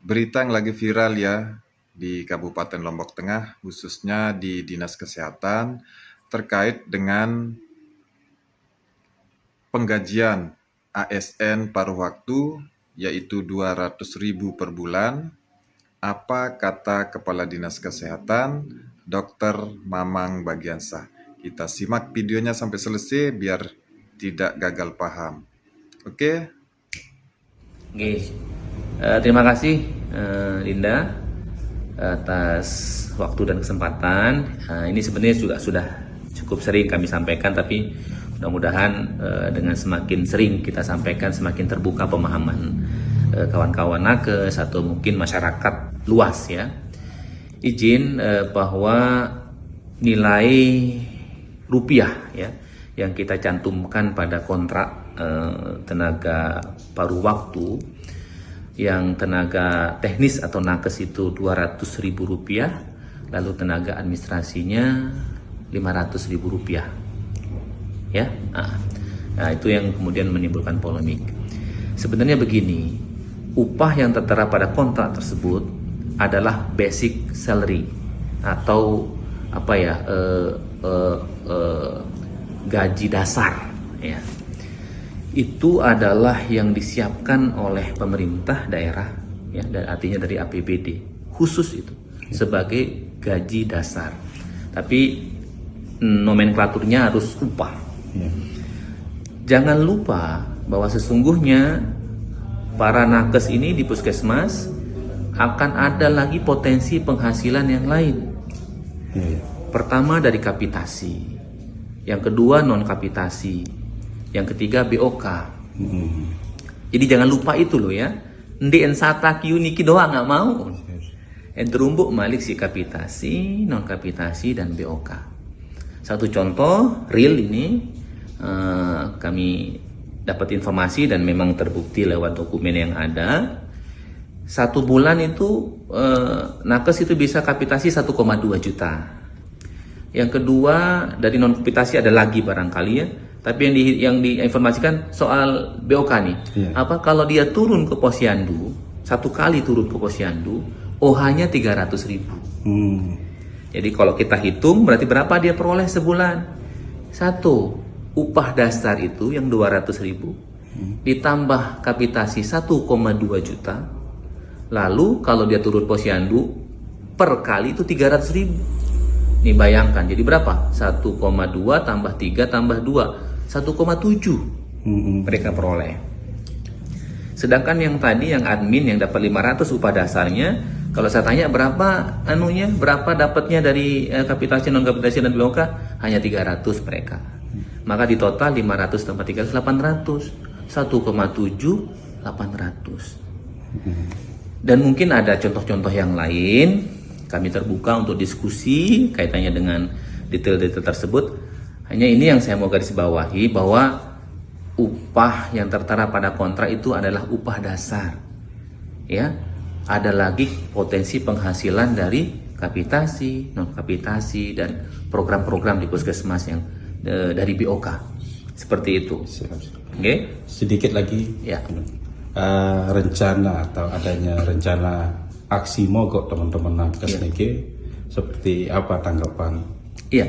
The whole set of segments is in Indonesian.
Berita yang lagi viral ya di Kabupaten Lombok Tengah, khususnya di Dinas Kesehatan, terkait dengan penggajian ASN paruh waktu, yaitu 200.000 per bulan. Apa kata Kepala Dinas Kesehatan, Dr. Mamang Bagiansah? Kita simak videonya sampai selesai biar tidak gagal paham. Oke? Oke, terima kasih Linda atas waktu dan kesempatan. Ini sebenarnya juga sudah cukup sering kami sampaikan, tapi mudah-mudahan dengan semakin sering kita sampaikan, semakin terbuka pemahaman kawan-kawan nakes atau mungkin masyarakat luas ya. Izin bahwa nilai rupiah ya yang kita cantumkan pada kontrak tenaga paruh waktu, yang tenaga teknis atau nakes itu Rp200.000, lalu tenaga administrasinya Rp500.000 ya. Nah, itu yang kemudian menimbulkan polemik. Sebenarnya begini, upah yang tertera pada kontrak tersebut adalah basic salary atau apa ya, gaji dasar ya. Itu adalah yang disiapkan oleh pemerintah daerah ya, dan artinya dari APBD khusus itu sebagai gaji dasar, tapi nomenklaturnya harus upah. Jangan lupa bahwa sesungguhnya para nakes ini di puskesmas akan ada lagi potensi penghasilan yang lain. Pertama dari kapitasi, yang kedua non kapitasi, yang ketiga BOK. Jadi jangan lupa itu loh ya. Ndi ensata kiu niki doang nggak mau. Terumbuk malik si kapitasi, non kapitasi dan BOK. Satu contoh real ini, kami dapat informasi dan memang terbukti lewat dokumen yang ada. 1 bulan itu nakes itu bisa kapitasi 1,2 juta. Yang kedua dari non kapitasi ada lagi barangkali ya. Tapi yang diinformasikan soal BOK nih, apa kalau dia turun ke posyandu, 1 kali turun ke posyandu, OH-nya 300.000. Jadi kalau kita hitung berarti berapa dia peroleh sebulan? 1, upah dasar itu yang 200.000 ditambah kapitasi 1,2 juta. Lalu kalau dia turun posyandu per kali itu 300.000. Nih bayangkan, jadi berapa? 1,2 tambah 3 tambah 2, 1,7 mereka peroleh. Sedangkan yang tadi yang admin yang dapat 500 upah dasarnya, kalau saya tanya berapa berapa dapatnya dari kapitasi non kapitasi dan BOK, hanya 300 mereka. Maka di total 500 tambah 300 800, 1,7 800. Dan mungkin ada contoh-contoh yang lain. Kami terbuka untuk diskusi kaitannya dengan detail-detail tersebut. Hanya ini yang saya mau garis bawahi, bahwa upah yang tertera pada kontrak itu adalah upah dasar. Ya, ada lagi potensi penghasilan dari kapitasi, non kapitasi dan program-program di puskesmas yang dari BOK. Seperti itu. Oke. Sedikit lagi Ya. Rencana atau adanya rencana aksi mogok teman-teman nakes niki seperti apa tanggapan? Iya.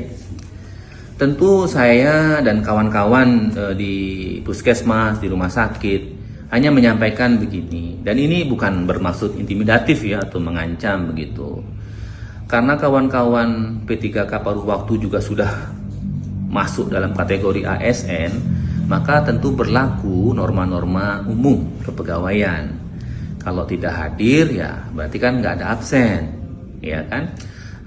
Tentu saya dan kawan-kawan di puskesmas, di rumah sakit hanya menyampaikan begini, dan ini bukan bermaksud intimidatif ya atau mengancam begitu. Karena kawan-kawan P3K paruh waktu juga sudah masuk dalam kategori ASN, maka tentu berlaku norma-norma umum kepegawaian. Kalau tidak hadir ya berarti kan nggak ada absen, ya kan?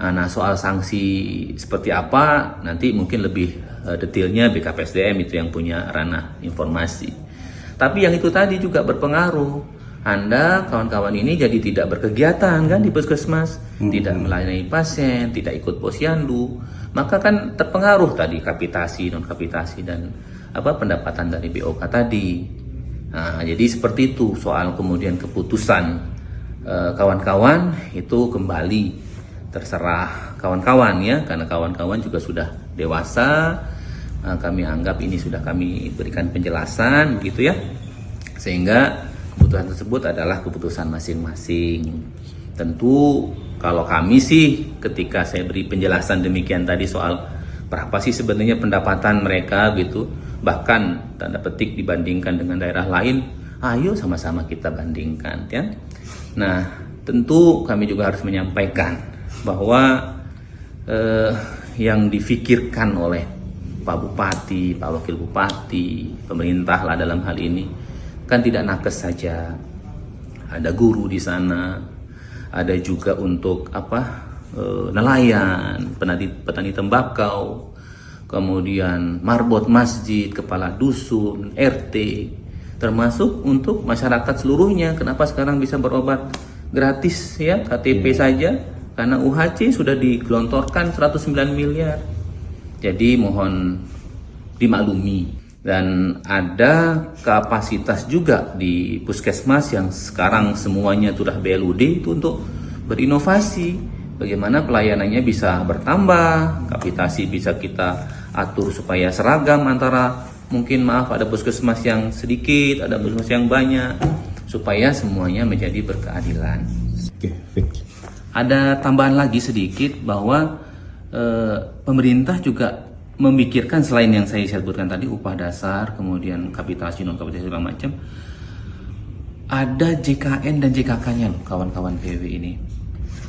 Nah, soal sanksi seperti apa nanti mungkin lebih detailnya BKPSDM itu yang punya ranah informasi. Tapi yang itu tadi juga berpengaruh. Anda kawan-kawan ini jadi tidak berkegiatan kan di puskesmas, tidak melayani pasien, tidak ikut posyandu, maka kan terpengaruh tadi kapitasi, non kapitasi dan pendapatan dari BOK tadi. Nah, jadi seperti itu soal kemudian keputusan kawan-kawan itu kembali terserah kawan-kawan ya, karena kawan-kawan juga sudah dewasa. Kami anggap ini sudah kami berikan penjelasan begitu ya, sehingga kebutuhan tersebut adalah keputusan masing-masing. Tentu kalau kami sih ketika saya beri penjelasan demikian tadi soal berapa sih sebenarnya pendapatan mereka gitu, bahkan tanda petik dibandingkan dengan daerah lain, ayo sama-sama kita bandingkan ya. Nah, tentu kami juga harus menyampaikan bahwa yang difikirkan oleh Pak Bupati, Pak Wakil Bupati, pemerintah lah dalam hal ini kan tidak nakes saja. Ada guru di sana, ada juga untuk nelayan, petani tembakau, kemudian marbot masjid, kepala dusun, RT, termasuk untuk masyarakat seluruhnya. Kenapa sekarang bisa berobat gratis ya, KTP saja? Karena UHC sudah digelontorkan 109 miliar. Jadi mohon dimaklumi. Dan ada kapasitas juga di puskesmas yang sekarang semuanya sudah BLUD itu untuk berinovasi. Bagaimana pelayanannya bisa bertambah, kapitasi bisa kita atur supaya seragam antara mungkin ada puskesmas yang sedikit, ada puskesmas yang banyak, supaya semuanya menjadi berkeadilan. Ada tambahan lagi sedikit bahwa pemerintah juga memikirkan selain yang saya sebutkan tadi, upah dasar, kemudian kapitasi, non kapitasi segala macam, ada JKN dan JKK-nya kawan-kawan PW ini.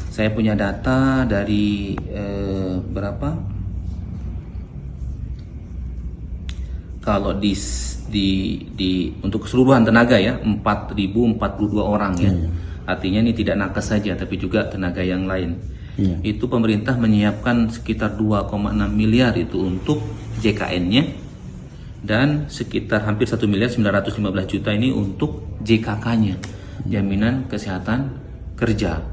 Saya punya data dari berapa? Kalau untuk keseluruhan tenaga ya 4.042 orang ya. Artinya ini tidak nakes saja tapi juga tenaga yang lain. Itu pemerintah menyiapkan sekitar 2,6 miliar itu untuk JKN-nya dan sekitar hampir 1 miliar 915 juta ini untuk JKK-nya, jaminan kesehatan kerja.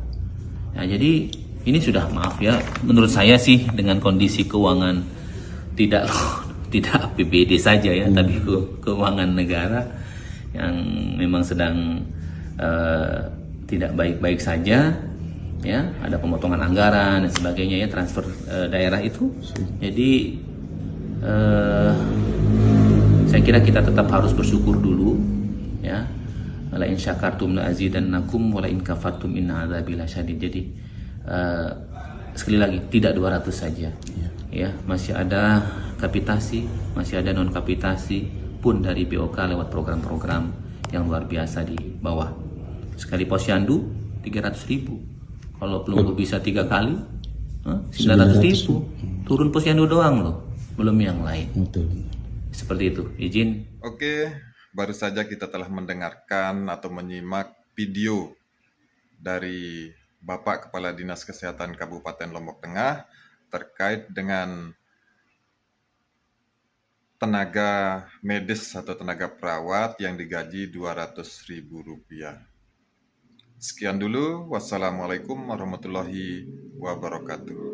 Nah, jadi ini sudah, maaf ya, menurut saya sih dengan kondisi keuangan tidak APBD saja ya, tapi keuangan negara yang memang sedang tidak baik-baik saja. Ya, ada pemotongan anggaran dan sebagainya ya, transfer daerah itu. Jadi saya kira kita tetap harus bersyukur dulu ya. La in syakartum la azidannakum wa la in kafartum inna adzabi lasyadid. Jadi sekali lagi tidak 200 saja. Ya, masih ada kapitasi, masih ada non kapitasi pun dari BOK lewat program-program yang luar biasa di bawah. Sekali posyandu 300.000. Kalau belum bisa 3 kali, 900.000. Turun posyandu doang loh, belum yang lain. Betul. Seperti itu, izin. Oke, baru saja kita telah mendengarkan atau menyimak video dari Bapak Kepala Dinas Kesehatan Kabupaten Lombok Tengah terkait dengan tenaga medis atau tenaga perawat yang digaji Rp200.000. Sekian dulu, wassalamualaikum warahmatullahi wabarakatuh.